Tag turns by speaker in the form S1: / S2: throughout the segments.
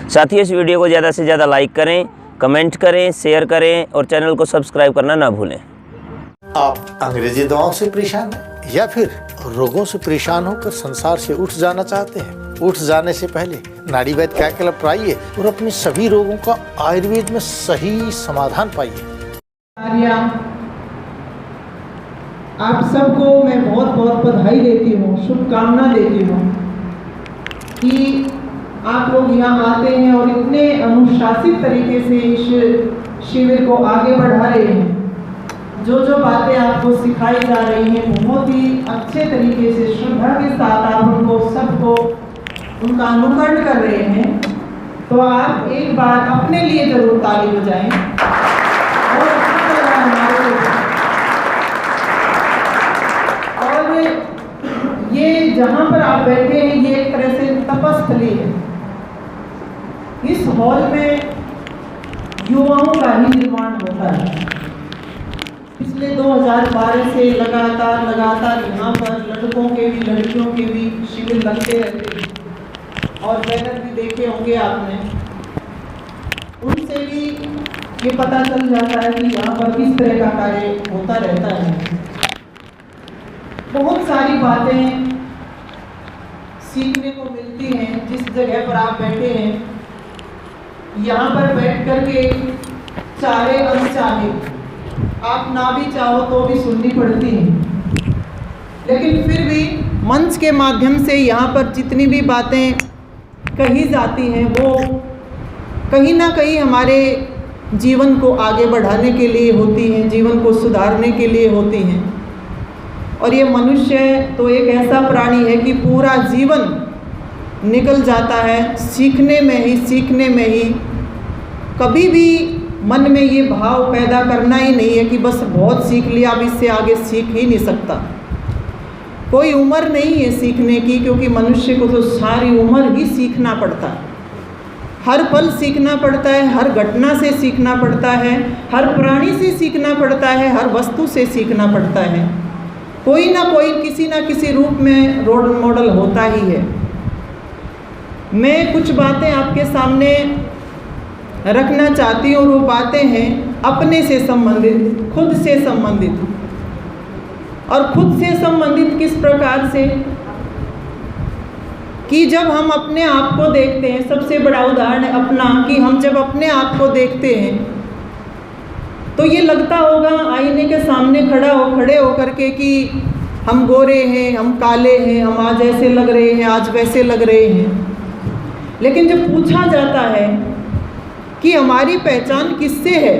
S1: साथ ही इस वीडियो को ज़्यादा से ज़्यादा लाइक करें, कमेंट करें, शेयर करें और चैनल को सब्सक्राइब करना ना भूलें।
S2: आप अंग्रेजी दवाओं से परेशान हैं या फिर रोगों से परेशान होकर संसार से उठ जाना चाहते हैं? उठ जाने से पहले नाड़ी वैद्य क्या क्लब आइए और अपने सभी रोगों का आयुर्वेद में सही समाधान पाइए।
S3: आप सबको मैं बहुत बहुत बधाई देती हूँ, शुभकामना देती हूँ कि आप लोग यहाँ आते हैं और इतने अनुशासित तरीके से इस शिविर को आगे बढ़ा रहे हैं। जो बातें आपको सिखाई जा रही हैं बहुत ही अच्छे तरीके से श्रद्धा के साथ आप उनको सबको उनका अनुकरण कर रहे हैं। तो आप एक बार अपने लिए जरूर ताली बजाएं और ये जहाँ पर आप बैठे हैं ये एक तरह से तपस्थली है। इस हॉल में युवाओं का ही निर्माण होता है। पिछले 2012 से लगातार यहाँ पर लड़कों के भी लड़कियों के भी शिविर लगते रहते हैं और बैनर भी देखे होंगे आपने। उनसे भी ये पता चल जाता है कि यहाँ पर किस तरह का कार्य होता रहता है। बहुत सारी बातें सीखने को मिलती हैं जिस जगह पर आप बैठे हैं। यहाँ पर बैठ करके चाहे अनचाहे आप ना भी चाहो तो भी सुननी पड़ती है, लेकिन फिर भी मंच के माध्यम से यहाँ पर जितनी भी बातें कही जाती हैं वो कहीं ना कहीं हमारे जीवन को आगे बढ़ाने के लिए होती हैं, जीवन को सुधारने के लिए होती हैं। और ये मनुष्य तो एक ऐसा प्राणी है कि पूरा जीवन निकल जाता है सीखने में ही। कभी भी मन में ये भाव पैदा करना ही नहीं है कि बस बहुत सीख लिया, अब इससे आगे सीख ही नहीं सकता। कोई उम्र नहीं है सीखने की, क्योंकि मनुष्य को तो सारी उम्र ही सीखना पड़ता है। हर पल सीखना पड़ता है, हर घटना से सीखना पड़ता है, हर प्राणी से सीखना पड़ता है, हर वस्तु से सीखना पड़ता है। कोई ना कोई किसी ना किसी रूप में रोल मॉडल होता ही है। मैं कुछ बातें आपके सामने रखना चाहती हूँ और वो बातें हैं अपने से संबंधित, खुद से संबंधित। और खुद से संबंधित किस प्रकार से कि जब हम अपने आप को देखते हैं, सबसे बड़ा उदाहरण है अपना, कि हम जब अपने आप को देखते हैं तो ये लगता होगा आईने के सामने खड़े हो करके कि हम गोरे हैं, हम काले हैं, हम आज ऐसे लग रहे हैं, आज वैसे लग रहे हैं। लेकिन जब पूछा जाता है कि हमारी पहचान किससे है,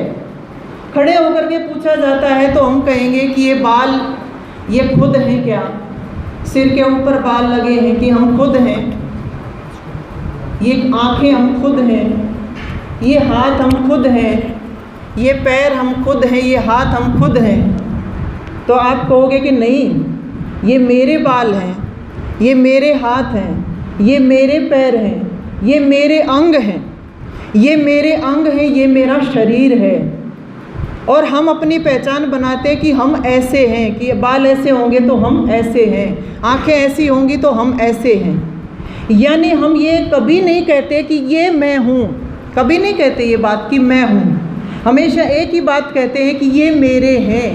S3: खड़े होकर के पूछा जाता है, तो हम कहेंगे कि ये बाल ये खुद हैं क्या? सिर के ऊपर बाल लगे हैं कि हम खुद हैं? ये आँखें हम खुद हैं, ये हाथ हम खुद हैं, ये पैर हम खुद हैं, ये हाथ हम खुद हैं। तो आप कहोगे कि नहीं, ये मेरे बाल हैं, ये मेरे हाथ हैं, ये मेरे पैर हैं, ये मेरे अंग हैं, ये मेरे अंग हैं, ये मेरा शरीर है। और हम अपनी पहचान बनाते कि हम ऐसे हैं, कि बाल ऐसे होंगे तो हम ऐसे हैं, आंखें ऐसी होंगी तो हम ऐसे हैं। यानी हम ये कभी नहीं कहते कि ये मैं हूँ, कभी नहीं कहते ये बात कि मैं हूँ। हमेशा एक ही बात कहते हैं कि ये मेरे हैं,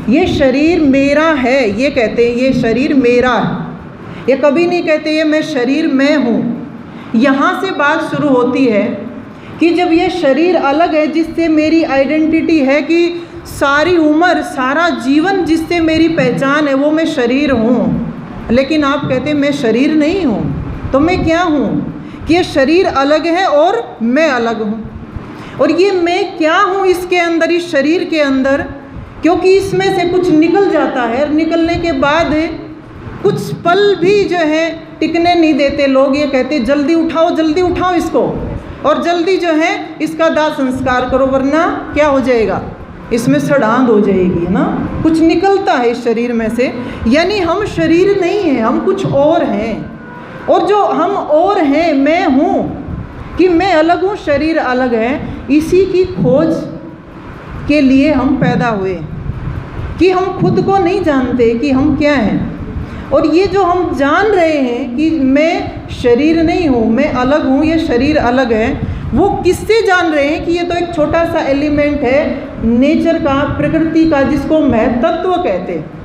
S3: ये शरीर मेरा है, ये कहते हैं ये शरीर मेरा है। ये कभी नहीं कहते ये मैं शरीर मैं हूँ। यहाँ से बात शुरू होती है कि जब ये शरीर अलग है, जिससे मेरी आइडेंटिटी है, कि सारी उम्र सारा जीवन जिससे मेरी पहचान है, वो मैं शरीर हूँ। लेकिन आप कहते हैं मैं शरीर नहीं हूँ, तो मैं क्या हूँ? कि ये शरीर अलग है और मैं अलग हूँ। और ये मैं क्या हूँ इसके अंदर, इस शरीर के अंदर, क्योंकि इसमें से कुछ निकल जाता है। निकलने के बाद कुछ पल भी जो है टिकने नहीं देते लोग। ये कहते जल्दी उठाओ इसको, और जल्दी जो है इसका दाह संस्कार करो, वरना क्या हो जाएगा, इसमें सड़ांध हो जाएगी, है ना। कुछ निकलता है इस शरीर में से। यानी हम शरीर नहीं हैं, हम कुछ और हैं। और जो हम और हैं, मैं हूँ, कि मैं अलग हूँ, शरीर अलग है, इसी की खोज के लिए हम पैदा हुए। कि हम खुद को नहीं जानते कि हम क्या हैं। और ये जो हम जान रहे हैं कि मैं शरीर नहीं हूँ, मैं अलग हूँ, ये शरीर अलग है, वो किससे जान रहे हैं कि ये तो एक छोटा सा एलिमेंट है नेचर का, प्रकृति का, जिसको महतत्व कहते हैं।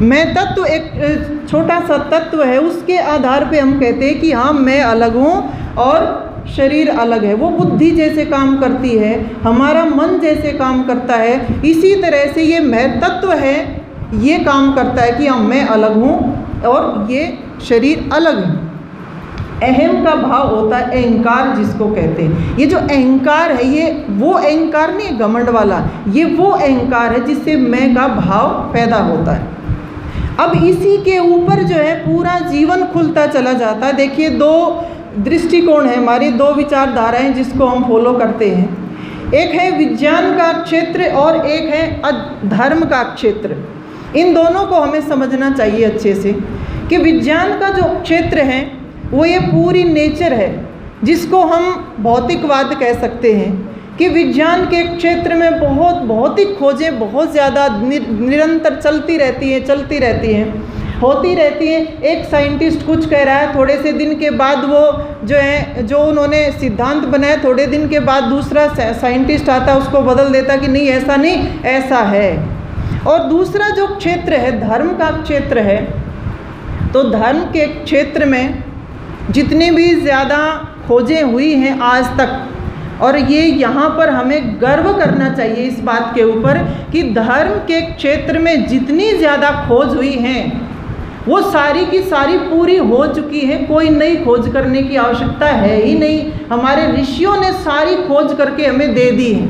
S3: महतत्व एक छोटा सा तत्व है, उसके आधार पे हम कहते हैं कि हाँ मैं अलग हूँ और शरीर अलग है। वो बुद्धि जैसे काम करती है, हमारा मन जैसे काम करता है, इसी तरह से ये महतत्व है, ये काम करता है कि हाँ मैं अलग हूँ और ये शरीर अलग है। अहम का भाव होता है अहंकार, जिसको कहते हैं। ये जो अहंकार है, ये वो अहंकार नहीं है घमंड वाला, ये वो अहंकार है जिससे मैं का भाव पैदा होता है। अब इसी के ऊपर जो है पूरा जीवन खुलता चला जाता है। देखिए, दो दृष्टिकोण है हमारी, दो विचारधाराएं जिसको हम फॉलो करते हैं। एक है विज्ञान का क्षेत्र और एक है धर्म का क्षेत्र। इन दोनों को हमें समझना चाहिए अच्छे से कि विज्ञान का जो क्षेत्र है वो ये पूरी नेचर है, जिसको हम भौतिकवाद कह सकते हैं कि विज्ञान के क्षेत्र में भौतिक खोजें बहुत ज़्यादा निरंतर चलती रहती हैं, होती रहती हैं। एक साइंटिस्ट कुछ कह रहा है, थोड़े से दिन के बाद वो जो उन्होंने सिद्धांत बनाया, थोड़े दिन के बाद दूसरा साइंटिस्ट आता है, उसको बदल देता कि नहीं ऐसा नहीं, ऐसा है। और दूसरा जो क्षेत्र है धर्म का क्षेत्र है, तो धर्म के क्षेत्र में जितनी भी ज़्यादा खोजें हुई हैं आज तक, और ये यहाँ पर हमें गर्व करना चाहिए इस बात के ऊपर कि धर्म के क्षेत्र में जितनी ज़्यादा खोज हुई हैं वो सारी की सारी पूरी हो चुकी है। कोई नई खोज करने की आवश्यकता है ही नहीं। हमारे ऋषियों ने सारी खोज करके हमें दे दी है,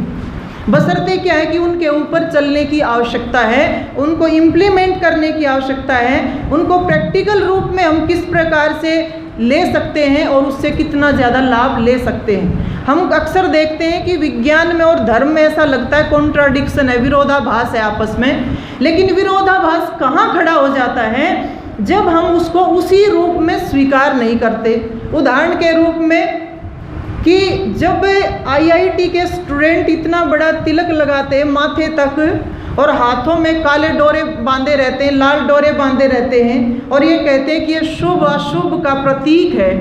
S3: बशर्ते क्या है कि उनके ऊपर चलने की आवश्यकता है, उनको इम्प्लीमेंट करने की आवश्यकता है, उनको प्रैक्टिकल रूप में हम किस प्रकार से ले सकते हैं और उससे कितना ज़्यादा लाभ ले सकते हैं। हम अक्सर देखते हैं कि विज्ञान में और धर्म में ऐसा लगता है कॉन्ट्राडिक्शन है, विरोधाभास है आपस में। लेकिन विरोधाभास कहाँ खड़ा हो जाता है? जब हम उसको उसी रूप में स्वीकार नहीं करते। उदाहरण के रूप में कि जब आईआईटी के स्टूडेंट इतना बड़ा तिलक लगाते हैं माथे तक और हाथों में काले डोरे बांधे रहते हैं, लाल डोरे बांधे रहते हैं और ये कहते हैं कि ये शुभ अशुभ का प्रतीक है,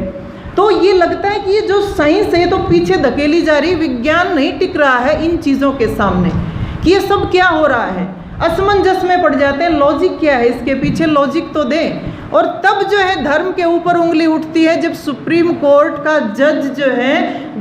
S3: तो ये लगता है कि ये जो साइंस है तो पीछे धकेली जा रही, विज्ञान नहीं टिक रहा है इन चीज़ों के सामने कि ये सब क्या हो रहा है। असमंजस में पड़ जाते हैं, लॉजिक क्या है इसके पीछे, लॉजिक तो दें। और तब जो है धर्म के ऊपर उंगली उठती है जब सुप्रीम कोर्ट का जज जो है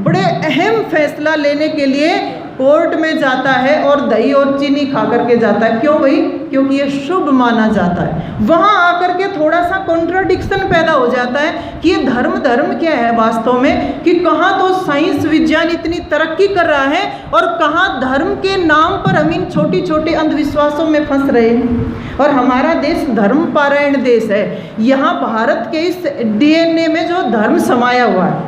S3: बड़े अहम फैसला लेने के लिए कोर्ट में जाता है और दही और चीनी खा करके जाता है। क्यों भाई? क्योंकि ये शुभ माना जाता है। वहाँ आकर के थोड़ा सा कॉन्ट्राडिक्शन पैदा हो जाता है कि ये धर्म क्या है वास्तव में, कि कहाँ तो साइंस विज्ञान इतनी तरक्की कर रहा है और कहाँ धर्म के नाम पर हम इन छोटी छोटे अंधविश्वासों में फंस रहे हैं। और हमारा देश धर्म पारायण देश है। यहाँ भारत के इस डीएनए में जो धर्म समाया हुआ है,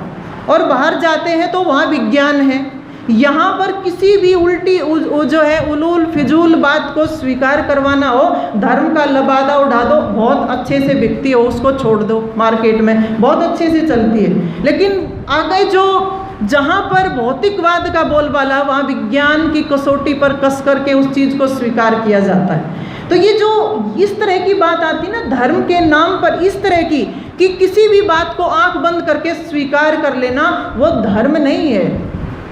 S3: और बाहर जाते हैं तो वहाँ विज्ञान है। यहाँ पर किसी भी उल्टी जो है उलूल फिजूल बात को स्वीकार करवाना हो, धर्म का लबादा उड़ा दो, बहुत अच्छे से बिकती हो, उसको छोड़ दो, मार्केट में बहुत अच्छे से चलती है। लेकिन आगे जो जहाँ पर भौतिकवाद का बोलबाला, वहाँ विज्ञान की कसौटी पर कस करके उस चीज़ को स्वीकार किया जाता है। तो ये जो इस तरह की बात आती है ना धर्म के नाम पर, इस तरह की कि किसी भी बात को आंख बंद करके स्वीकार कर लेना, वो धर्म नहीं है,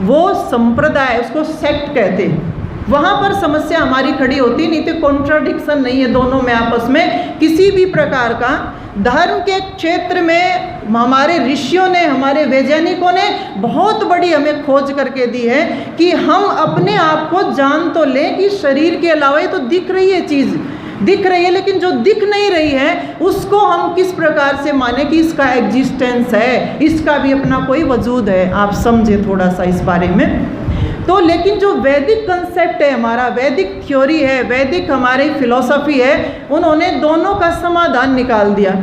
S3: वो संप्रदाय, उसको सेक्ट कहते हैं। वहाँ पर समस्या हमारी खड़ी होती, नहीं तो कॉन्ट्राडिक्शन नहीं है दोनों में आपस में किसी भी प्रकार का। धर्म के क्षेत्र में हमारे ऋषियों ने, हमारे वैज्ञानिकों ने बहुत बड़ी हमें खोज करके दी है कि हम अपने आप को जान तो लें कि शरीर के अलावा ये तो दिख रही है चीज़, दिख रही है, लेकिन जो दिख नहीं रही है उसको हम किस प्रकार से माने कि इसका एग्जिस्टेंस है, इसका भी अपना कोई वजूद है। आप समझे थोड़ा सा इस बारे में। तो लेकिन जो वैदिक कंसेप्ट है हमारा, वैदिक थ्योरी है, वैदिक हमारी फिलॉसफी है, उन्होंने दोनों का समाधान निकाल दिया।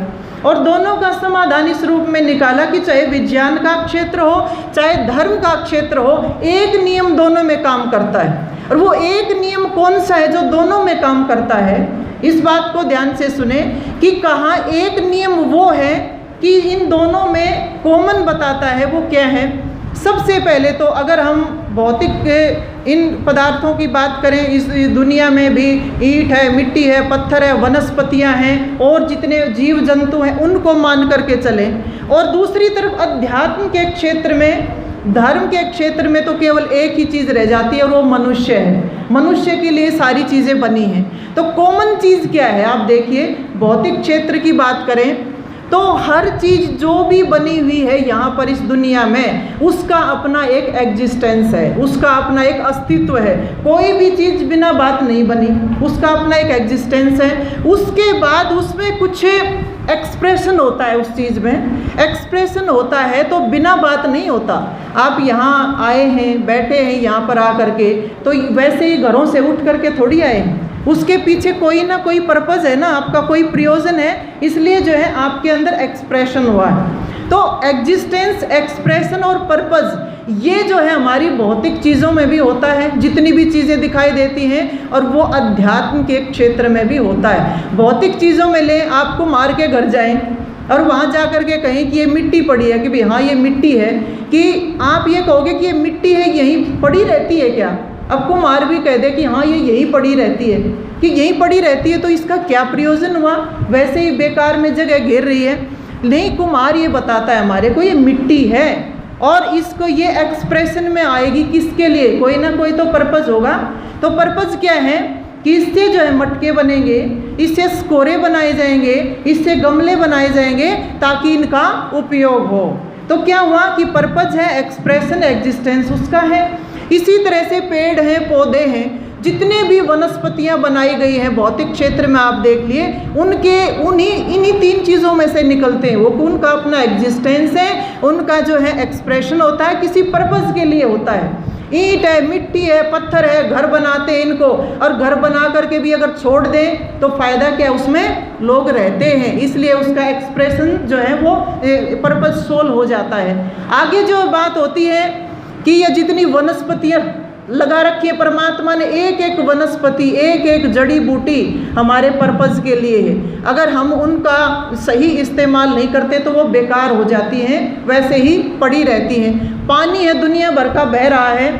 S3: और दोनों का समाधान इस रूप में निकाला कि चाहे विज्ञान का क्षेत्र हो चाहे धर्म का क्षेत्र हो, एक नियम दोनों में काम करता है। और वो एक नियम कौन सा है जो दोनों में काम करता है? इस बात को ध्यान से सुने कि कहाँ एक नियम वो है कि इन दोनों में कॉमन बताता है। वो क्या है? सबसे पहले तो अगर हम भौतिक इन पदार्थों की बात करें, इस दुनिया में भी ईंट है, मिट्टी है, पत्थर है, वनस्पतियां हैं और जितने जीव जंतु हैं उनको मान करके चलें। और दूसरी तरफ अध्यात्म के क्षेत्र में, धर्म के क्षेत्र में तो केवल एक ही चीज़ रह जाती है और वो मनुष्य है। मनुष्य के लिए सारी चीज़ें बनी हैं। तो कॉमन चीज़ क्या है? आप देखिए, भौतिक क्षेत्र की बात करें तो हर चीज़ जो भी बनी हुई है यहाँ पर इस दुनिया में, उसका अपना एक एग्जिस्टेंस है, उसका अपना एक अस्तित्व है। कोई भी चीज़ बिना बात नहीं बनी, उसका अपना एक एग्जिस्टेंस है। उसके बाद उसमें कुछ एक्सप्रेशन होता है, उस चीज़ में एक्सप्रेशन होता है, तो बिना बात नहीं होता। आप यहाँ आए हैं, बैठे हैं यहाँ पर आ करके, तो वैसे ही घरों से उठ करके थोड़ी आए हैं, उसके पीछे कोई ना कोई पर्पज़ है ना, आपका कोई प्रयोजन है, इसलिए जो है आपके अंदर एक्सप्रेशन हुआ है। तो एग्जिस्टेंस, एक्सप्रेशन और पर्पज़, ये जो है हमारी भौतिक चीज़ों में भी होता है, जितनी भी चीज़ें दिखाई देती हैं, और वो अध्यात्म के क्षेत्र में भी होता है। भौतिक चीज़ों में ले, आपको मार के घर जाएं और वहाँ जा कर के कहें कि ये मिट्टी पड़ी है, कि भाई हाँ ये मिट्टी है, कि आप ये कहोगे कि ये मिट्टी है, यहीं पड़ी रहती है क्या? अब कुम्हार भी कह दे कि हाँ ये यहीं पड़ी रहती है, कि यहीं पड़ी रहती है, तो इसका क्या प्रयोजन हुआ? वैसे ही बेकार में जगह घेर रही है। नहीं, कुम्हार ये बताता है हमारे को ये मिट्टी है और इसको ये एक्सप्रेशन में आएगी किसके लिए? कोई ना कोई तो पर्पज़ होगा। तो पर्पज़ क्या है कि इससे जो है मटके बनेंगे, इससे स्कोरे बनाए जाएंगे, इससे गमले बनाए जाएंगे ताकि इनका उपयोग हो। तो क्या हुआ कि पर्पज़ है, एक्सप्रेशन, एग्जिस्टेंस उसका है। इसी तरह से पेड़ हैं, पौधे हैं, जितने भी वनस्पतियां बनाई गई हैं भौतिक क्षेत्र में, आप देख लिए, इन्हीं तीन चीज़ों में से निकलते हैं। वो उनका अपना एग्जिस्टेंस है, उनका जो है एक्सप्रेशन होता है, किसी पर्पज़ के लिए होता है। ईंट है, मिट्टी है, पत्थर है, घर बनाते हैं इनको, और घर बना करके भी अगर छोड़ दें तो फ़ायदा क्या? उसमें लोग रहते हैं, इसलिए उसका एक्सप्रेशन जो है वो पर्पज़ सोल्व हो जाता है। आगे जो बात होती है कि ये जितनी वनस्पतियाँ लगा रखी है परमात्मा ने, एक एक वनस्पति, एक एक जड़ी बूटी हमारे पर्पज़ के लिए है। अगर हम उनका सही इस्तेमाल नहीं करते तो वो बेकार हो जाती हैं, वैसे ही पड़ी रहती हैं। पानी है, दुनिया भर का बह रहा है,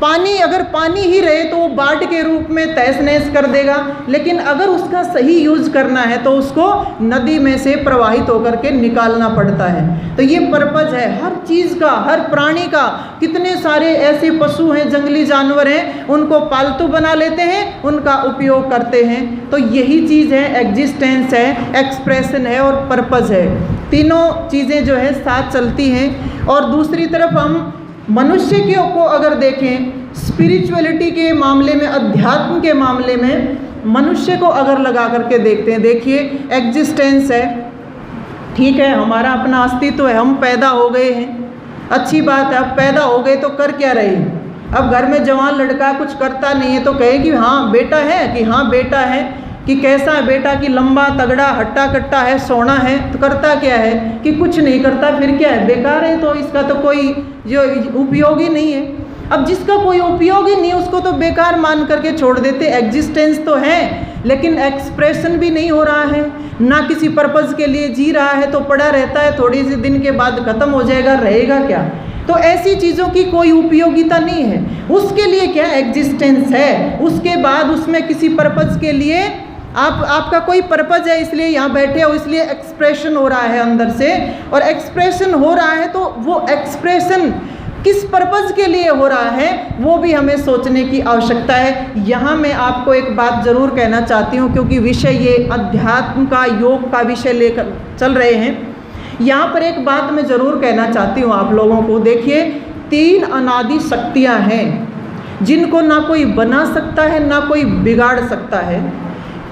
S3: पानी अगर पानी ही रहे तो वो बाढ़ के रूप में तहस नहस कर देगा, लेकिन अगर उसका सही यूज़ करना है तो उसको नदी में से प्रवाहित होकर के निकालना पड़ता है। तो ये पर्पज़ है हर चीज़ का, हर प्राणी का। कितने सारे ऐसे पशु हैं, जंगली जानवर हैं, उनको पालतू बना लेते हैं, उनका उपयोग करते हैं। तो यही चीज़ है, एग्जिस्टेंस है, एक्सप्रेशन है और पर्पज़ है। तीनों चीज़ें जो है साथ चलती हैं। और दूसरी तरफ हम मनुष्य को अगर देखें, स्पिरिचुअलिटी के मामले में, अध्यात्म के मामले में मनुष्य को अगर लगा करके देखते हैं, देखिए एग्जिस्टेंस है, ठीक है, हमारा अपना अस्तित्व है, हम पैदा हो गए हैं, अच्छी बात है। अब पैदा हो गए तो कर क्या रहे? अब घर में जवान लड़का कुछ करता नहीं है तो कहे कि हाँ बेटा है, कि हाँ बेटा है, कि कैसा है बेटा, कि लंबा तगड़ा हट्टा कट्टा है, सोना है, तो करता क्या है? कि कुछ नहीं करता, फिर क्या है? बेकार है, तो इसका तो कोई जो उपयोग ही नहीं है। अब जिसका कोई उपयोग ही नहीं, उसको तो बेकार मान करके छोड़ देते। एग्जिस्टेंस तो है लेकिन एक्सप्रेशन भी नहीं हो रहा है, ना किसी पर्पज़ के लिए जी रहा है, तो पड़ा रहता है, थोड़ी सी दिन के बाद ख़त्म हो जाएगा, रहेगा क्या? तो ऐसी चीज़ों की कोई उपयोगिता नहीं है। उसके लिए क्या एग्जिस्टेंस है, उसके बाद उसमें किसी पर्पज़ के लिए आपका कोई पर्पज़ है, इसलिए यहाँ बैठे हो, इसलिए एक्सप्रेशन हो रहा है अंदर से। और एक्सप्रेशन हो रहा है तो वो एक्सप्रेशन किस पर्पज़ के लिए हो रहा है वो भी हमें सोचने की आवश्यकता है। यहाँ मैं आपको एक बात ज़रूर कहना चाहती हूँ, क्योंकि विषय ये अध्यात्म का, योग का विषय लेकर चल रहे हैं। यहाँ पर एक बात मैं ज़रूर कहना चाहती हूँ आप लोगों को। देखिए, 3 अनादि शक्तियाँ हैं जिनको ना कोई बना सकता है, ना कोई बिगाड़ सकता है।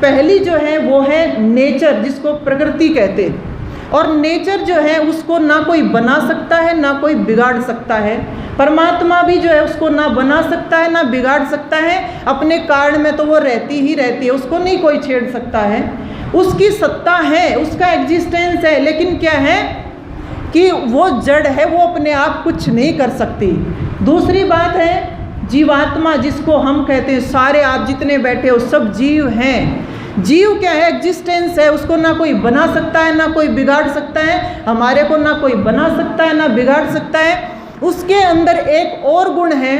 S3: पहली जो है वो है नेचर, जिसको प्रकृति कहते हैं। और नेचर जो है उसको ना कोई बना सकता है, ना कोई बिगाड़ सकता है। परमात्मा भी जो है उसको ना बना सकता है, ना बिगाड़ सकता है। अपने कारण में तो वो रहती ही रहती है, उसको नहीं कोई छेड़ सकता है। उसकी सत्ता है, उसका एग्जिस्टेंस है, लेकिन क्या है कि वो जड़ है, वो अपने आप कुछ नहीं कर सकती। दूसरी बात है जीवात्मा, जिसको हम कहते हैं, सारे आप जितने बैठे हो सब जीव हैं। जीव क्या है? एग्जिस्टेंस है, उसको ना कोई बना सकता है, ना कोई बिगाड़ सकता है। हमारे को ना कोई बना सकता है, ना बिगाड़ सकता है। उसके अंदर एक और गुण है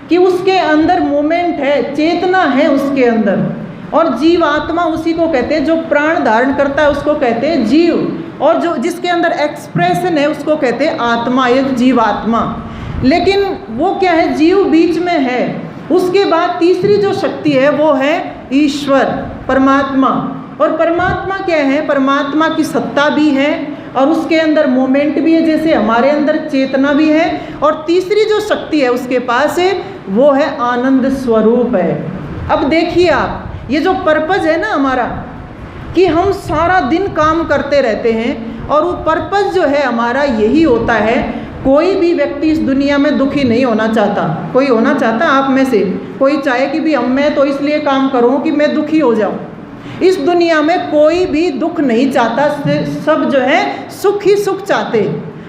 S3: कि उसके अंदर मोमेंट है, चेतना है उसके अंदर। और जीवात्मा उसी को कहते हैं, जो प्राण धारण करता है उसको कहते हैं जीव, और जो जिसके अंदर एक्सप्रेशन है उसको कहते हैं आत्मा, एक जीवात्मा। लेकिन वो क्या है, जीव बीच में है। उसके बाद तीसरी जो शक्ति है वो है ईश्वर, परमात्मा। और परमात्मा क्या है, परमात्मा की सत्ता भी है और उसके अंदर मोमेंट भी है, जैसे हमारे अंदर चेतना भी है। और तीसरी जो शक्ति है उसके पास है वो है आनंद स्वरूप है। अब देखिए आप, ये जो पर्पज है ना हमारा, कि हम सारा दिन काम करते रहते हैं और वो पर्पज जो है हमारा यही होता है। कोई भी व्यक्ति इस दुनिया में दुखी नहीं होना चाहता। कोई होना चाहता आप में से कोई चाहे कि भी मैं तो इसलिए काम करूं कि मैं दुखी हो जाऊं? इस दुनिया में कोई भी दुख नहीं चाहता, सब जो है सुख ही सुख चाहते,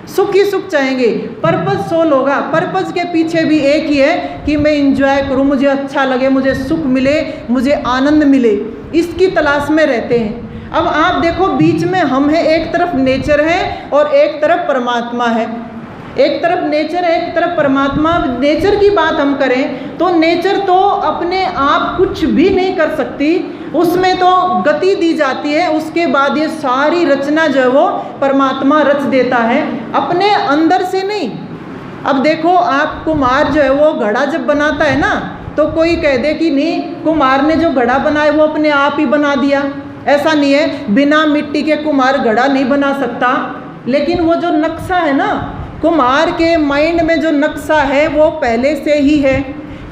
S3: सुख ही सुख चाहेंगे। पर्पज सोल होगा, पर्पज के पीछे भी एक ही है कि मैं इंजॉय करूं, मुझे अच्छा लगे, मुझे सुख मिले, मुझे आनंद मिले, इसकी तलाश में रहते हैं। अब आप देखो बीच में हम हैं, एक तरफ नेचर है और एक तरफ परमात्मा है। एक तरफ नेचर है, एक तरफ परमात्मा। नेचर की बात हम करें तो नेचर तो अपने आप कुछ भी नहीं कर सकती, उसमें तो गति दी जाती है, उसके बाद ये सारी रचना जो है वो परमात्मा रच देता है, अपने अंदर से नहीं। अब देखो आप, कुम्हार जो है वो घड़ा जब बनाता है ना, तो कोई कह दे कि नहीं, कुम्हार ने जो घड़ा बनाया वो अपने आप ही बना दिया। ऐसा नहीं है, बिना मिट्टी के कुम्हार घड़ा नहीं बना सकता। लेकिन वो जो नक्शा है ना, कुम्हार के माइंड में जो नक्शा है वो पहले से ही है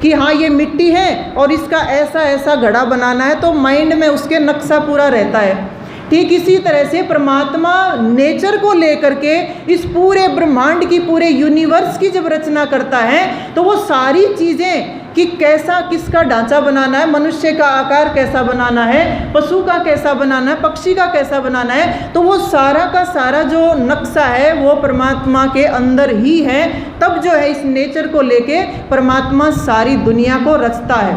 S3: कि हाँ ये मिट्टी है और इसका ऐसा ऐसा घड़ा बनाना है, तो माइंड में उसके नक्शा पूरा रहता है। ठीक इसी तरह से परमात्मा नेचर को लेकर के इस पूरे ब्रह्मांड की, पूरे यूनिवर्स की जब रचना करता है तो वो सारी चीज़ें कि कैसा किसका ढांचा बनाना है, मनुष्य का आकार कैसा बनाना है, पशु का कैसा बनाना है, पक्षी का कैसा बनाना है, तो वो सारा का सारा जो नक्शा है वो परमात्मा के अंदर ही है। तब जो है इस नेचर को लेके परमात्मा सारी दुनिया को रचता है।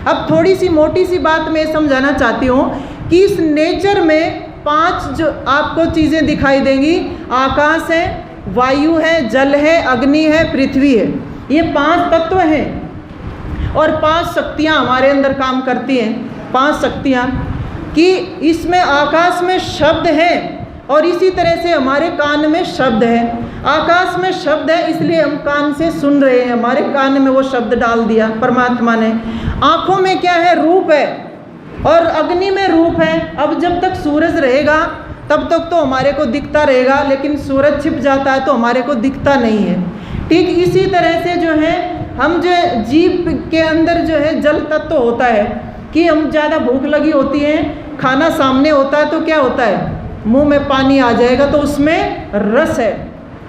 S3: अब थोड़ी सी मोटी सी बात मैं समझाना चाहती हूँ कि इस नेचर में 5 जो आपको चीज़ें दिखाई देंगी, आकाश है, वायु है, जल है, अग्नि है, पृथ्वी है। ये 5 तत्व हैं और 5 शक्तियाँ हमारे अंदर काम करती हैं। 5 शक्तियाँ कि इसमें आकाश में शब्द है और इसी तरह से हमारे कान में शब्द है। आकाश में शब्द है इसलिए हम कान से सुन रहे हैं, हमारे कान में वो शब्द डाल दिया परमात्मा ने। आँखों में क्या है, रूप है, और अग्नि में रूप है। अब जब तक सूरज रहेगा तब तक तो हमारे को दिखता रहेगा, लेकिन सूरज छिप जाता है तो हमारे को दिखता नहीं है। ठीक इसी तरह से जो है हम जो जीभ के अंदर जो है जल तत्व होता है कि हम ज़्यादा भूख लगी होती है, खाना सामने होता है तो क्या होता है, मुंह में पानी आ जाएगा, तो उसमें रस है।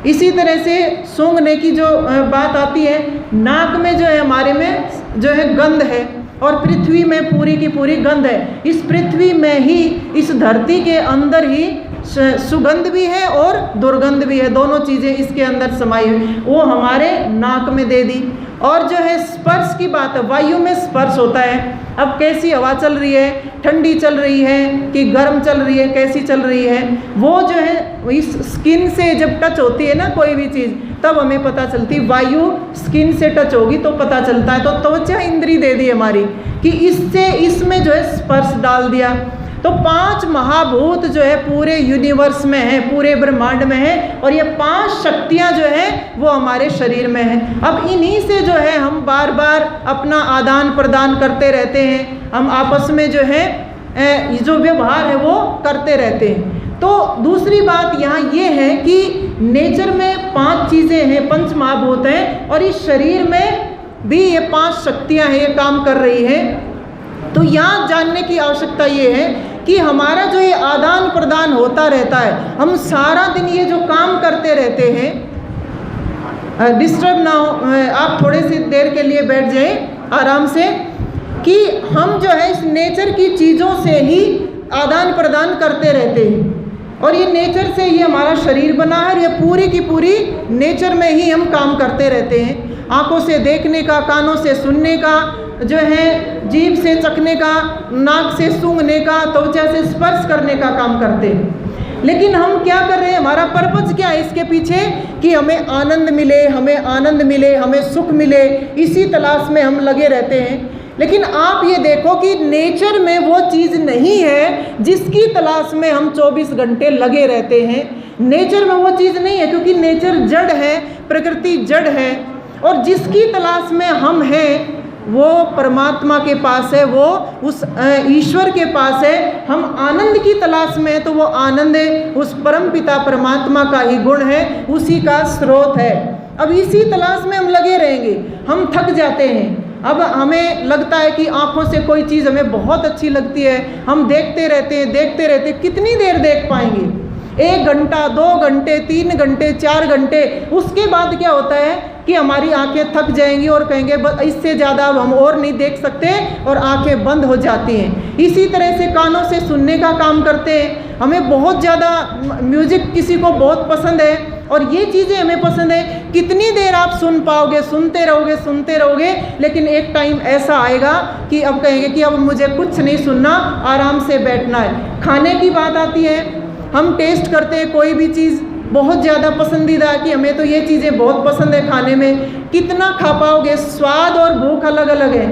S3: इसी तरह से सूंघने की जो बात आती है, नाक में जो है हमारे में जो है गंध है और पृथ्वी में पूरी की पूरी गंध है। इस पृथ्वी में ही, इस धरती के अंदर ही सुगंध भी है और दुर्गंध भी है, दोनों चीज़ें इसके अंदर समाई हुई, वो हमारे नाक में दे दी। और जो है स्पर्श की बात है, वायु में स्पर्श होता है। अब कैसी हवा चल रही है, ठंडी चल रही है कि गर्म चल रही है, कैसी चल रही है, वो जो है इस स्किन से जब टच होती है ना कोई भी चीज़, तब हमें पता चलती। वायु स्किन से टच होगी तो पता चलता है। तो त्वचा इंद्री दे दी हमारी कि इससे इसमें जो है स्पर्श डाल दिया। तो 5 महाभूत जो है पूरे यूनिवर्स में है, पूरे ब्रह्मांड में है, और ये 5 शक्तियाँ जो है वो हमारे शरीर में है। अब इन्हीं से जो है हम बार बार अपना आदान प्रदान करते रहते हैं, हम आपस में जो है जो व्यवहार है वो करते रहते हैं। तो दूसरी बात यहाँ ये है कि नेचर में 5 चीज़ें हैं, 5 महाभूत हैं, और इस शरीर में भी ये 5 शक्तियाँ हैं, ये काम कर रही हैं। तो यहाँ जानने की आवश्यकता ये है कि हमारा जो ये आदान प्रदान होता रहता है, हम सारा दिन ये जो काम करते रहते हैं, डिस्टर्ब ना हो, आप थोड़े सी देर के लिए बैठ जाएं आराम से, कि हम जो है इस नेचर की चीज़ों से ही आदान प्रदान करते रहते हैं, और ये नेचर से ही हमारा शरीर बना है, और ये पूरी की पूरी नेचर में ही हम काम करते रहते हैं। आँखों से देखने का, कानों से सुनने का, जो है जीभ से चखने का, नाक से सूंघने का, त्वचा से स्पर्श करने का काम करते हैं। लेकिन हम क्या कर रहे हैं, हमारा पर्पज क्या है इसके पीछे, कि हमें आनंद मिले, हमें आनंद मिले, हमें सुख मिले, इसी तलाश में हम लगे रहते हैं। लेकिन आप ये देखो कि नेचर में वो चीज़ नहीं है जिसकी तलाश में हम 24 घंटे लगे रहते हैं। नेचर में वो चीज़ नहीं है, क्योंकि नेचर जड़ है, प्रकृति जड़ है, और जिसकी तलाश में हम हैं वो परमात्मा के पास है, वो उस ईश्वर के पास है। हम आनंद की तलाश में हैं तो वो आनंद उस परम पिता परमात्मा का ही गुण है, उसी का स्रोत है। अब इसी तलाश में हम लगे रहेंगे, हम थक जाते हैं। अब हमें लगता है कि आँखों से कोई चीज़ हमें बहुत अच्छी लगती है, हम देखते रहते हैं, कितनी देर देख पाएंगे, 1 घंटा, 2 घंटे, 3 घंटे, 4 घंटे। उसके बाद क्या होता है कि हमारी आंखें थक जाएंगी और कहेंगे बस इससे ज़्यादा अब हम और नहीं देख सकते, और आंखें बंद हो जाती हैं। इसी तरह से कानों से सुनने का काम करते हैं। हमें बहुत ज़्यादा म्यूज़िक किसी को बहुत पसंद है और ये चीज़ें हमें पसंद है, कितनी देर आप सुन पाओगे, सुनते रहोगे, लेकिन एक टाइम ऐसा आएगा कि अब कहेंगे कि अब मुझे कुछ नहीं सुनना, आराम से बैठना है। खाने की बात आती है, हम टेस्ट करते हैं कोई भी चीज़, बहुत ज़्यादा पसंदीदा है कि हमें तो ये चीज़ें बहुत पसंद है खाने में, कितना खा पाओगे, स्वाद और भूख अलग अलग है।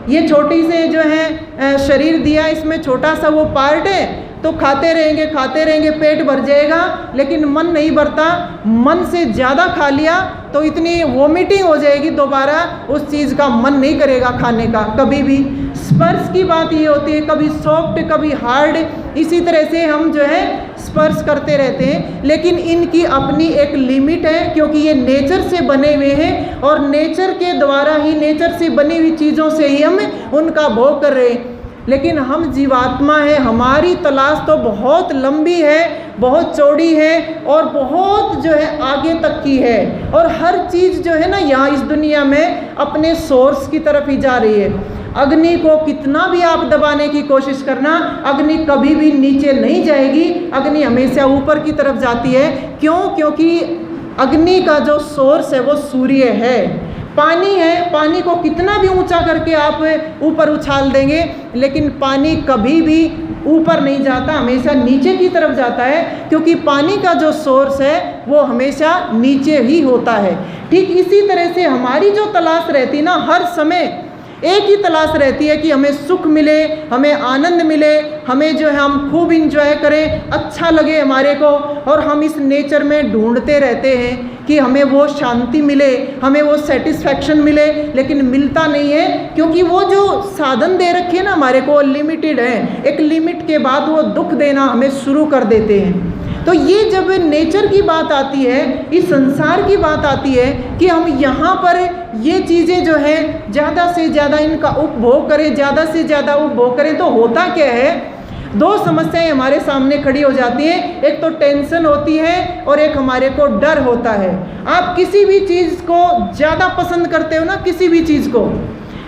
S3: ये छोटी से जो है शरीर दिया, इसमें छोटा सा वो पार्ट है, तो खाते रहेंगे, पेट भर जाएगा, लेकिन मन नहीं भरता। मन से ज़्यादा खा लिया तो इतनी वोमिटिंग हो जाएगी, दोबारा उस चीज़ का मन नहीं करेगा खाने का कभी भी। स्पर्श की बात ये होती है, कभी सॉफ्ट कभी हार्ड, इसी तरह से हम जो है स्पर्श करते रहते हैं, लेकिन इनकी अपनी एक लिमिट है, क्योंकि ये नेचर से बने हुए हैं और नेचर के द्वारा ही, नेचर से बनी हुई चीज़ों से ही हम उनका भोग कर रहे हैं। लेकिन हम जीवात्मा है, हमारी तलाश तो बहुत लंबी है, बहुत चौड़ी है और बहुत जो है आगे तक की है, और हर चीज़ जो है ना यहाँ इस दुनिया में अपने सोर्स की तरफ ही जा रही है। अग्नि को कितना भी आप दबाने की कोशिश करना, अग्नि कभी भी नीचे नहीं जाएगी, अग्नि हमेशा ऊपर की तरफ जाती है। क्यों? क्योंकि अग्नि का जो सोर्स है वो सूर्य है। पानी है, पानी को कितना भी ऊंचा करके आप ऊपर उछाल देंगे, लेकिन पानी कभी भी ऊपर नहीं जाता, हमेशा नीचे की तरफ जाता है, क्योंकि पानी का जो सोर्स है वो हमेशा नीचे ही होता है। ठीक इसी तरह से हमारी जो तलाश रहती है ना, हर समय एक ही तलाश रहती है कि हमें सुख मिले, हमें आनंद मिले, हमें जो है हम खूब इंजॉय करें, अच्छा लगे हमारे को, और हम इस नेचर में ढूंढते रहते हैं कि हमें वो शांति मिले, हमें वो सेटिस्फैक्शन मिले, लेकिन मिलता नहीं है, क्योंकि वो जो साधन दे रखे हैं ना हमारे को लिमिटेड है। एक लिमिट के बाद वो दुख देना हमें शुरू कर देते हैं। तो ये जब नेचर की बात आती है, इस संसार की बात आती है कि हम यहाँ पर ये चीज़ें जो है ज़्यादा से ज़्यादा इनका उपभोग करें, ज़्यादा से ज़्यादा उपभोग करें, तो होता क्या है, 2 समस्याएं हमारे सामने खड़ी हो जाती हैं। एक तो टेंशन होती है और एक हमारे को डर होता है। आप किसी भी चीज़ को ज़्यादा पसंद करते हो ना, किसी भी चीज़ को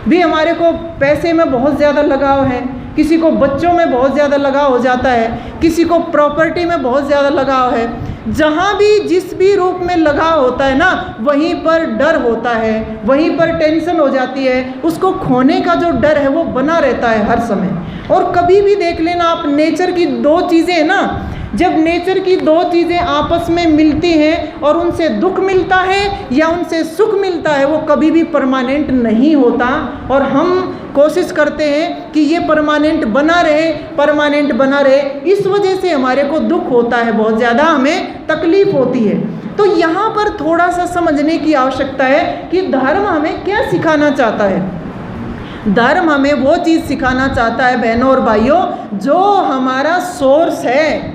S3: भी, हमारे को पैसे में बहुत ज़्यादा लगाव है, किसी को बच्चों में बहुत ज़्यादा लगाव हो जाता है, किसी को प्रॉपर्टी में बहुत ज़्यादा लगाव है। जहाँ भी जिस भी रूप में लगाव होता है ना, वहीं पर डर होता है, वहीं पर टेंशन हो जाती है, उसको खोने का जो डर है वो बना रहता है हर समय। और कभी भी देख लेना आप, नेचर की 2 चीज़ें हैं ना, जब नेचर की 2 चीज़ें आपस में मिलती हैं और उनसे दुख मिलता है या उनसे सुख मिलता है, वो कभी भी परमानेंट नहीं होता। और हम कोशिश करते हैं कि ये परमानेंट बना रहे, इस वजह से हमारे को दुख होता है, बहुत ज़्यादा हमें तकलीफ होती है। तो यहाँ पर थोड़ा सा समझने की आवश्यकता है कि धर्म हमें क्या सिखाना चाहता है। धर्म हमें वो चीज़ सिखाना चाहता है बहनों और भाइयों, जो हमारा सोर्स है,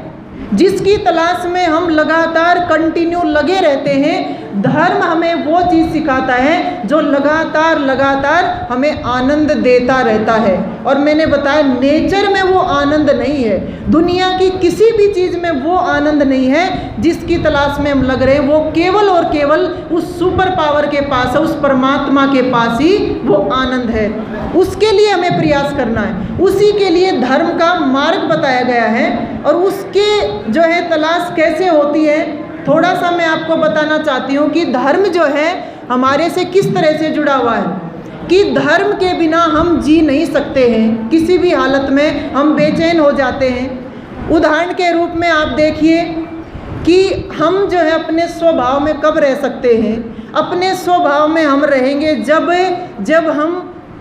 S3: जिसकी तलाश में हम लगातार कंटिन्यू लगे रहते हैं। धर्म हमें वो चीज़ सिखाता है जो लगातार हमें आनंद देता रहता है। और मैंने बताया नेचर में वो आनंद नहीं है, दुनिया की किसी भी चीज़ में वो आनंद नहीं है जिसकी तलाश में हम लग रहे हैं। वो केवल और केवल उस सुपर पावर के पास है, उस परमात्मा के पास ही वो आनंद है। उसके लिए हमें प्रयास करना है, उसी के लिए धर्म का मार्ग बताया गया है। और उसके जो है तलाश कैसे होती है, थोड़ा सा मैं आपको बताना चाहती हूँ कि धर्म जो है हमारे से किस तरह से जुड़ा हुआ है, कि धर्म के बिना हम जी नहीं सकते हैं, किसी भी हालत में हम बेचैन हो जाते हैं। उदाहरण के रूप में आप देखिए कि हम जो है अपने स्वभाव में कब रह सकते हैं। अपने स्वभाव में हम रहेंगे जब हम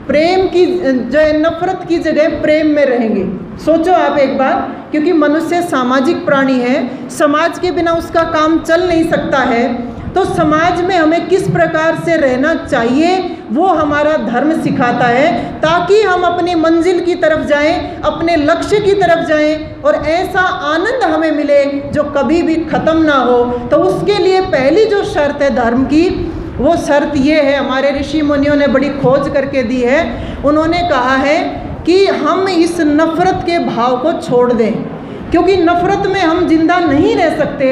S3: प्रेम की जो है नफरत की जगह प्रेम में रहेंगे। सोचो आप एक बार, क्योंकि मनुष्य सामाजिक प्राणी है, समाज के बिना उसका काम चल नहीं सकता है। तो समाज में हमें किस प्रकार से रहना चाहिए वो हमारा धर्म सिखाता है, ताकि हम अपनी मंजिल की तरफ जाएं, अपने लक्ष्य की तरफ जाएं और ऐसा आनंद हमें मिले जो कभी भी ख़त्म ना हो। तो उसके लिए पहली जो शर्त है धर्म की, वो शर्त ये है, हमारे ऋषि मुनियों ने बड़ी खोज करके दी है। उन्होंने कहा है कि हम इस नफ़रत के भाव को छोड़ दें, क्योंकि नफ़रत में हम जिंदा नहीं रह सकते,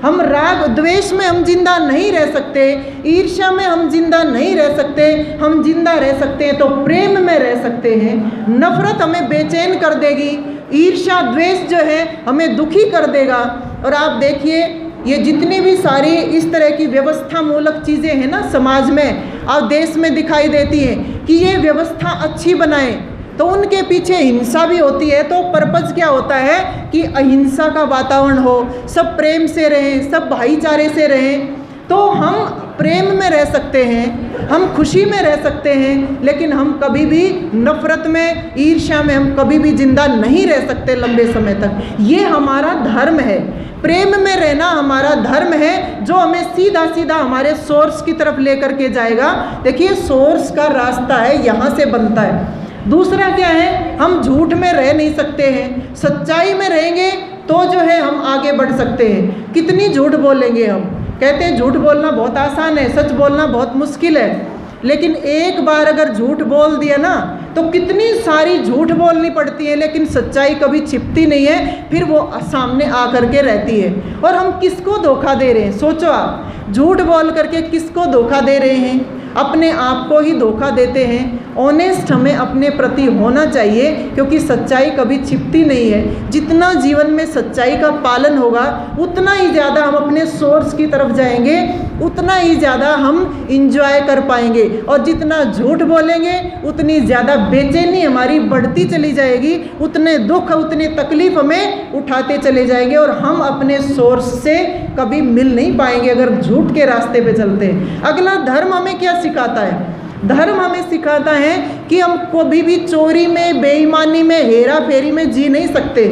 S3: हम राग द्वेष में हम जिंदा नहीं रह सकते, ईर्ष्या में हम जिंदा नहीं रह सकते। हम जिंदा रह सकते हैं तो प्रेम में रह सकते हैं। नफ़रत हमें बेचैन कर देगी, ईर्ष्या द्वेष जो है हमें दुखी कर देगा। और आप देखिए ये जितनी भी सारी इस तरह की व्यवस्था मूलक चीज़ें हैं ना समाज में और देश में दिखाई देती हैं कि ये व्यवस्था अच्छी बनाएं, तो उनके पीछे हिंसा भी होती है। तो पर्पज़ क्या होता है कि अहिंसा का वातावरण हो, सब प्रेम से रहें, सब भाईचारे से रहें। तो हम प्रेम में रह सकते हैं, हम खुशी में रह सकते हैं, लेकिन हम कभी भी नफ़रत में, ईर्ष्या में हम कभी भी जिंदा नहीं रह सकते लंबे समय तक। ये हमारा धर्म है, प्रेम में रहना हमारा धर्म है, जो हमें सीधा सीधा हमारे सोर्स की तरफ लेकर के जाएगा। देखिए सोर्स का रास्ता है, यहाँ से बनता है। दूसरा क्या है, हम झूठ में रह नहीं सकते हैं, सच्चाई में रहेंगे तो जो है हम आगे बढ़ सकते हैं। कितनी झूठ बोलेंगे हम, कहते हैं झूठ बोलना बहुत आसान है, सच बोलना बहुत मुश्किल है। लेकिन एक बार अगर झूठ बोल दिया ना तो कितनी सारी झूठ बोलनी पड़ती है, लेकिन सच्चाई कभी छिपती नहीं है, फिर वो सामने आकर के रहती है। और हम किसको धोखा दे रहे हैं, सोचो आप, झूठ बोल करके किसको धोखा दे रहे हैं, अपने आप को ही धोखा देते हैं। ऑनेस्ट हमें अपने प्रति होना चाहिए, क्योंकि सच्चाई कभी छिपती नहीं है। जितना जीवन में सच्चाई का पालन होगा उतना ही ज़्यादा हम अपने सोर्स की तरफ जाएंगे, उतना ही ज़्यादा हम इंजॉय कर पाएंगे। और जितना झूठ बोलेंगे उतनी ज़्यादा बेचैनी हमारी बढ़ती चली जाएगी, उतने दुख, उतनी तकलीफ हमें उठाते चले जाएंगे और हम अपने सोर्स से कभी मिल नहीं पाएंगे अगर झूठ के रास्ते पे चलते हैं। अगला धर्म हमें क्या सिखाता है, धर्म हमें सिखाता है कि हम कभी भी चोरी में, बेईमानी में, हेरा फेरी में जी नहीं सकते।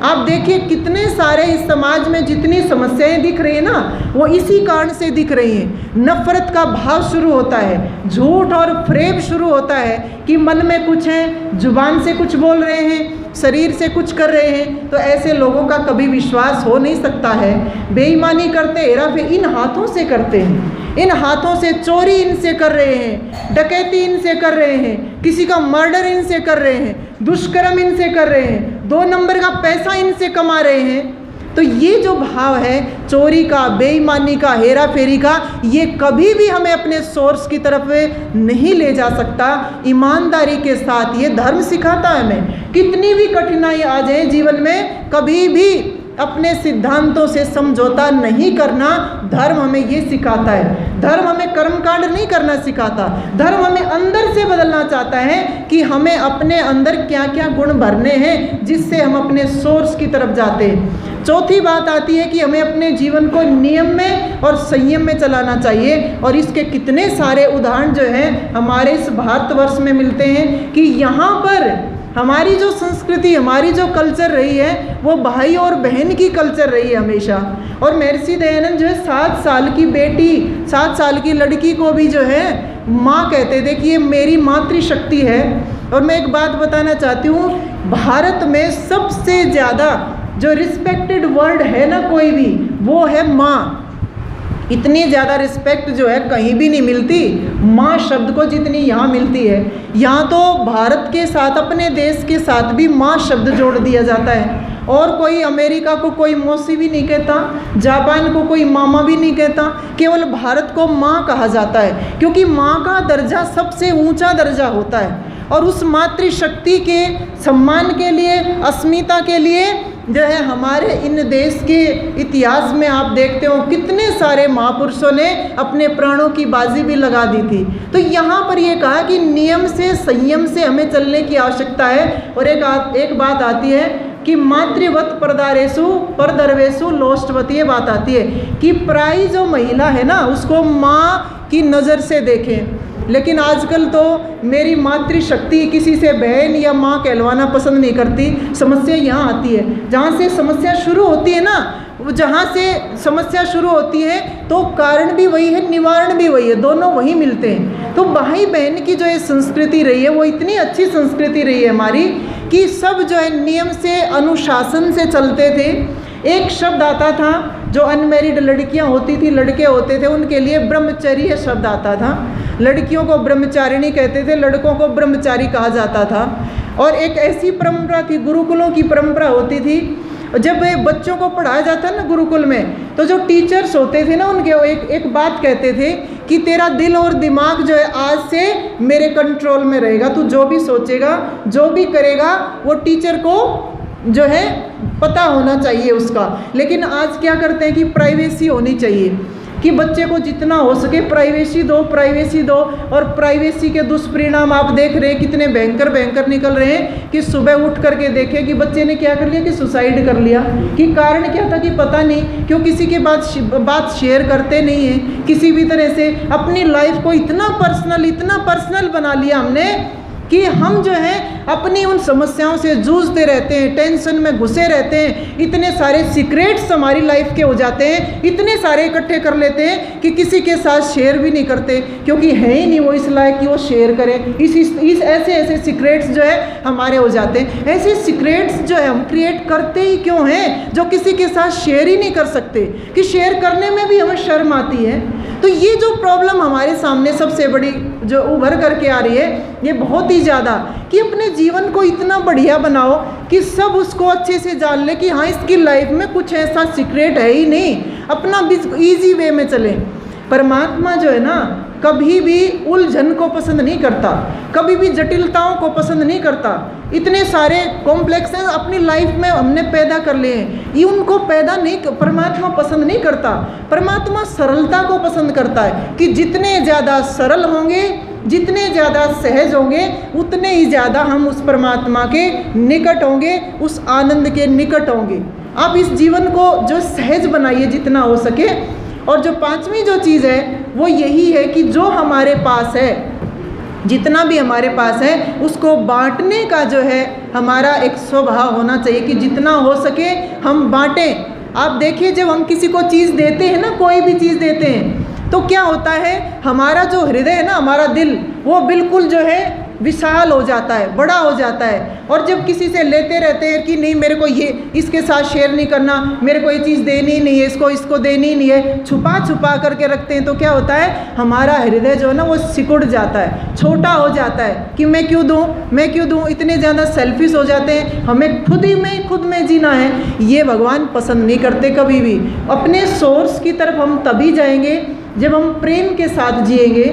S3: आप देखिए कितने सारे इस समाज में जितनी समस्याएं दिख रही है ना, वो इसी कारण से दिख रही हैं। नफ़रत का भाव शुरू होता है, झूठ और फ्रेब शुरू होता है कि मन में कुछ है, जुबान से कुछ बोल रहे हैं, शरीर से कुछ कर रहे हैं। तो ऐसे लोगों का कभी विश्वास हो नहीं सकता है। बेईमानी करते, हेरा फेरी इन हाथों से करते हैं, इन हाथों से चोरी इनसे कर रहे हैं, डकैती इनसे कर रहे हैं, किसी का मर्डर इनसे कर रहे हैं, दुष्कर्म इनसे कर रहे हैं, 2 नंबर का पैसा इनसे कमा रहे हैं। तो ये जो भाव है चोरी का, बेईमानी का, हेरा फेरी का, ये कभी भी हमें अपने सोर्स की तरफ नहीं ले जा सकता। ईमानदारी के साथ ये धर्म सिखाता है हमें, कितनी भी कठिनाई आ जाए जीवन में, कभी भी अपने सिद्धांतों से समझौता नहीं करना धर्म हमें ये सिखाता है। धर्म हमें कर्मकांड नहीं करना सिखाता, धर्म हमें अंदर से बदलना चाहता है कि हमें अपने अंदर क्या क्या गुण भरने हैं जिससे हम अपने सोर्स की तरफ जाते हैं। चौथी बात आती है कि हमें अपने जीवन को नियम में और संयम में चलाना चाहिए। और इसके कितने सारे उदाहरण जो हैं हमारे इस भारतवर्ष में मिलते हैं कि यहाँ पर हमारी जो संस्कृति, हमारी जो कल्चर रही है वो भाई और बहन की कल्चर रही है हमेशा। और महर्षि दयानंद जो है 7 साल की बेटी, 7 साल की लड़की को भी जो है माँ कहते थे कि ये मेरी मातृशक्ति है। और मैं एक बात बताना चाहती हूँ, भारत में सबसे ज़्यादा जो रिस्पेक्टेड वर्ड है ना कोई भी, वो है माँ। इतनी ज़्यादा रिस्पेक्ट जो है कहीं भी नहीं मिलती माँ शब्द को जितनी यहाँ मिलती है। यहाँ तो भारत के साथ, अपने देश के साथ भी माँ शब्द जोड़ दिया जाता है। और कोई अमेरिका को कोई मौसी भी नहीं कहता, जापान को कोई मामा भी नहीं कहता, केवल भारत को माँ कहा जाता है, क्योंकि माँ का दर्जा सबसे ऊंचा दर्जा होता है। और उस मातृशक्ति के सम्मान के लिए, अस्मिता के लिए जो है हमारे इन देश के इतिहास में आप देखते हो कितने सारे महापुरुषों ने अपने प्राणों की बाजी भी लगा दी थी। तो यहाँ पर ये कहा कि नियम से, संयम से हमें चलने की आवश्यकता है। और एक बात आती है कि मातृवत परदारेशु परदरवेशु लोष्टवती, ये बात आती है कि पराई जो महिला है ना उसको माँ की नज़र से देखें। लेकिन आजकल तो मेरी मातृशक्ति किसी से बहन या माँ कहलवाना पसंद नहीं करती। समस्या यहाँ आती है, जहाँ से समस्या शुरू होती है ना, जहाँ से समस्या शुरू होती है तो कारण भी वही है, निवारण भी वही है, दोनों वही मिलते हैं। तो भाई बहन की जो ये संस्कृति रही है वो इतनी अच्छी संस्कृति रही है हमारी कि सब जो है नियम से अनुशासन से चलते थे। एक शब्द आता था जो अनमैरिड लड़कियां होती थी, लड़के होते थे, उनके लिए ब्रह्मचर्य शब्द आता था। लड़कियों को ब्रह्मचारिणी कहते थे, लड़कों को ब्रह्मचारी कहा जाता था। और एक ऐसी परंपरा थी, गुरुकुलों की परंपरा होती थी। जब बच्चों को पढ़ाया जाता है ना गुरुकुल में, तो जो टीचर्स होते थे ना उनके एक बात कहते थे कि तेरा दिल और दिमाग जो है आज से मेरे कंट्रोल में रहेगा, तू जो भी सोचेगा जो भी करेगा वो टीचर को जो है पता होना चाहिए उसका। लेकिन आज क्या करते हैं कि प्राइवेसी होनी चाहिए, कि बच्चे को जितना हो सके प्राइवेसी दो, प्राइवेसी दो। और प्राइवेसी के दुष्परिणाम आप देख रहे हैं कितने भयंकर भयंकर निकल रहे हैं कि सुबह उठ करके देखें कि बच्चे ने क्या कर लिया कि सुसाइड कर लिया। कि कारण क्या था कि पता नहीं, क्यों किसी के बात शेयर करते नहीं हैं। किसी भी तरह से अपनी लाइफ को इतना पर्सनल बना लिया हमने कि हम जो है अपनी उन समस्याओं से जूझते रहते हैं, टेंशन में घुसे रहते हैं। इतने सारे सीक्रेट्स हमारी लाइफ के हो जाते हैं, इतने सारे इकट्ठे कर लेते हैं कि किसी के साथ शेयर भी नहीं करते, क्योंकि है ही नहीं वो इस लायक कि वो शेयर करें। इस ऐसे सीक्रेट्स जो है हमारे हो जाते हैं। ऐसे सीक्रेट्स जो है हम क्रिएट करते ही क्यों हैं जो किसी के साथ शेयर ही नहीं कर सकते, कि शेयर करने में भी हमें शर्म आती है। तो ये जो प्रॉब्लम हमारे सामने सबसे बड़ी जो उभर करके आ रही है ये बहुत ही ज़्यादा, कि अपने जीवन को इतना बढ़िया बनाओ कि सब उसको अच्छे से जान ले कि हाँ इसकी लाइफ में कुछ ऐसा सीक्रेट है ही नहीं, अपना इजी वे में चले। परमात्मा जो है ना कभी भी उलझन को पसंद नहीं करता, कभी भी जटिलताओं को पसंद नहीं करता। इतने सारे कॉम्प्लेक्सेस अपनी लाइफ में हमने पैदा कर लिए हैं, ये उनको पैदा नहीं परमात्मा पसंद नहीं करता। परमात्मा सरलता को पसंद करता है कि जितने ज़्यादा सरल होंगे, जितने ज़्यादा सहज होंगे, उतने ही ज़्यादा हम उस परमात्मा के निकट होंगे, उस आनंद के निकट होंगे। आप इस जीवन को जो सहज बनाइए जितना हो सके। और जो पांचवी जो चीज़ है वो यही है कि जो हमारे पास है, जितना भी हमारे पास है उसको बांटने का जो है हमारा एक स्वभाव होना चाहिए कि जितना हो सके हम बांटें। आप देखिए जब हम किसी को चीज़ देते हैं ना, कोई भी चीज़ देते हैं, तो क्या होता है हमारा जो हृदय है ना, हमारा दिल, वो बिल्कुल जो है विशाल हो जाता है, बड़ा हो जाता है। और जब किसी से लेते रहते हैं कि नहीं मेरे को ये इसके साथ शेयर नहीं करना, मेरे को ये चीज़ देनी ही नहीं है, इसको देनी ही नहीं है, छुपा करके रखते हैं, तो क्या होता है हमारा हृदय जो है ना वो सिकुड़ जाता है, छोटा हो जाता है कि मैं क्यों दूँ, इतने ज़्यादा सेल्फिश हो जाते हैं। हमें खुद में जीना है, ये भगवान पसंद नहीं करते कभी भी। अपने सोर्स की तरफ हम तभी जाएंगे जब हम प्रेम के साथ जिएंगे।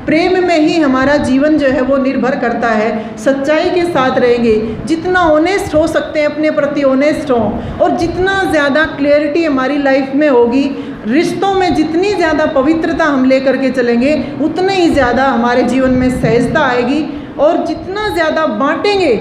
S3: प्रेम में ही हमारा जीवन जो है वो निर्भर करता है। सच्चाई के साथ रहेंगे, जितना ऑनेस्ट हो सकते हैं अपने प्रति ऑनेस्ट हो, और जितना ज़्यादा क्लियरिटी हमारी लाइफ में होगी, रिश्तों में जितनी ज़्यादा पवित्रता हम लेकर के चलेंगे, उतने ही ज़्यादा हमारे जीवन में सहजता आएगी। और जितना ज़्यादा बांटेंगे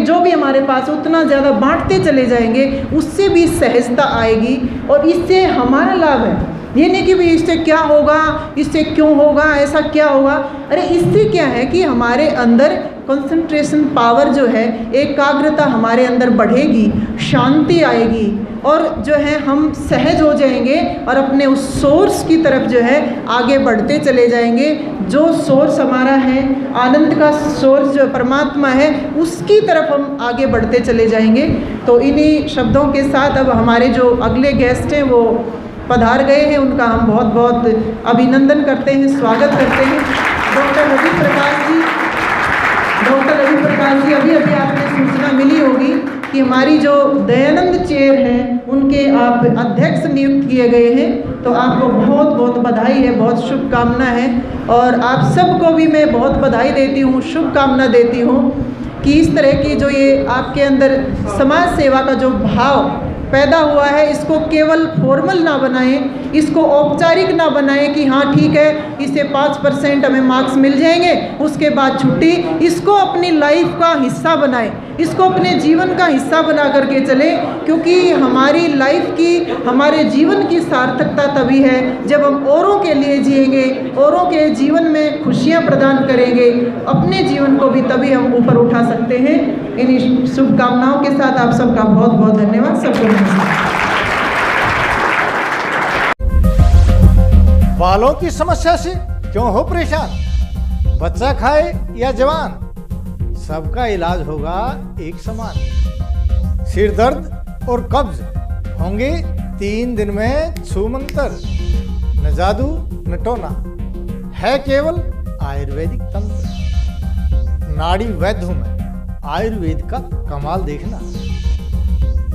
S3: जो भी हमारे पास, उतना ज़्यादा बांटते चले जाएंगे, उससे भी सहजता आएगी और इससे हमारा लाभ है। ये नहीं कि भी इससे क्या होगा, इससे क्यों होगा, ऐसा क्या होगा। अरे इससे क्या है कि हमारे अंदर कंसंट्रेशन पावर जो है, एकाग्रता हमारे अंदर बढ़ेगी, शांति आएगी और जो है हम सहज हो जाएंगे और अपने उस सोर्स की तरफ जो है आगे बढ़ते चले जाएंगे। जो सोर्स हमारा है, आनंद का सोर्स जो परमात्मा है, उसकी तरफ हम आगे बढ़ते चले जाएंगे। तो इन्हीं शब्दों के साथ अब हमारे जो अगले गेस्ट हैं वो पधार गए हैं, उनका हम बहुत बहुत अभिनंदन करते हैं, स्वागत करते हैं। डॉक्टर रवि प्रकाश जी, अभी आपने सूचना मिली होगी कि हमारी जो दयानंद चेयर हैं उनके आप अध्यक्ष नियुक्त किए गए हैं। तो आपको बहुत बहुत बधाई है, बहुत शुभकामना है। और आप सबको भी मैं बहुत बधाई देती हूँ, शुभकामना देती हूँ कि इस तरह की जो ये आपके अंदर समाज सेवा का जो भाव पैदा हुआ है, इसको केवल फॉर्मल ना बनाएं, इसको औपचारिक ना बनाएं कि हाँ ठीक है इससे 5% हमें मार्क्स मिल जाएंगे उसके बाद छुट्टी। इसको अपनी लाइफ का हिस्सा बनाएं इसको अपने जीवन का हिस्सा बना करके चलें, क्योंकि हमारी लाइफ की, हमारे जीवन की सार्थकता तभी है जब हम औरों के लिए जिएंगे, औरों के जीवन में खुशियाँ प्रदान करेंगे, अपने जीवन को भी तभी हम ऊपर उठा सकते हैं। इन शुभकामनाओं के साथ आप सबका बहुत बहुत धन्यवाद। सबको नमस्कार।
S2: बालों की समस्या से क्यों हो परेशान? बच्चा खाए या जवान, सबका इलाज होगा एक समान। सिर दर्द और कब्ज होंगे 3 दिन में छूमंतर। न जादू न टोना, है केवल आयुर्वेदिक तंत्र। नाड़ी वैद्य हूं मैं, आयुर्वेद का कमाल देखना।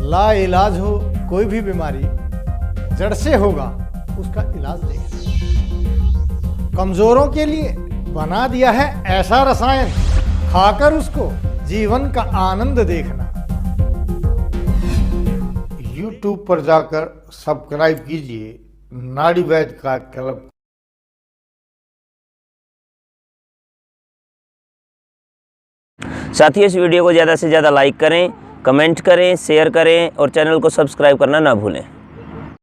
S2: ला इलाज हो कोई भी बीमारी, जड़ से होगा उसका इलाज देखना। कमजोरों के लिए बना दिया है ऐसा रसायन, खाकर उसको जीवन का आनंद देखना। YouTube पर जाकर सब्सक्राइब कीजिए नाड़ी वैद्य का क्लब।
S1: साथियों, इस वीडियो को ज़्यादा से ज़्यादा लाइक करें, कमेंट करें, शेयर करें और चैनल को सब्सक्राइब करना ना भूलें।